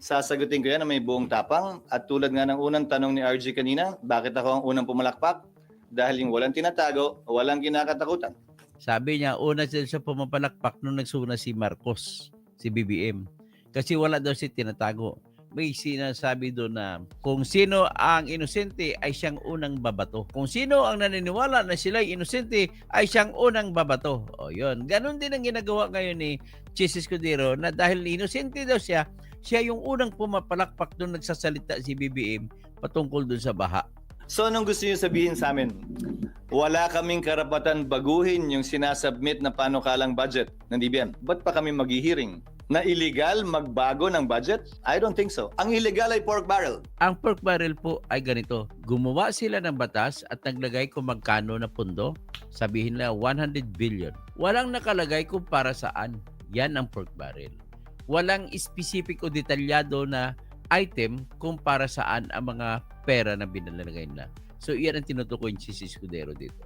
Sasagutin ko yan na may buong tapang at tulad nga ng unang tanong ni RG kanina, bakit ako ang unang pumalakpak? Dahil yung walang tinatago, walang kinakatakutan. Sabi niya, una siya pumapalakpak nung nagsuna si Marcos, si BBM. Kasi wala daw siya tinatago. May sinasabi doon na kung sino ang inosente ay siyang unang babato. Kung sino ang naniniwala na sila'y inosente ay siyang unang babato. O yun, ganun din ang ginagawa ngayon ni Chis Escudero na dahil inosente daw siya, siya yung unang pumapalakpak doon nagsasalita si BBM patungkol doon sa baha. So anong gusto niyo sabihin sa amin? Wala kaming karapatan baguhin yung sinasubmit na panukalang budget ng DBM. Ba't pa kami maghihiring? Na illegal magbago ng budget? I don't think so. Ang illegal ay pork barrel. Ang pork barrel po ay ganito. Gumawa sila ng batas at naglagay kung magkano na pundo. Sabihin nila 100 billion. Walang nakalagay kung para saan. Yan ang pork barrel. Walang specific o detalyado na item kung para saan ang mga pera na binalagay nila. So, iyan ang tinutukoy si Escudero dito.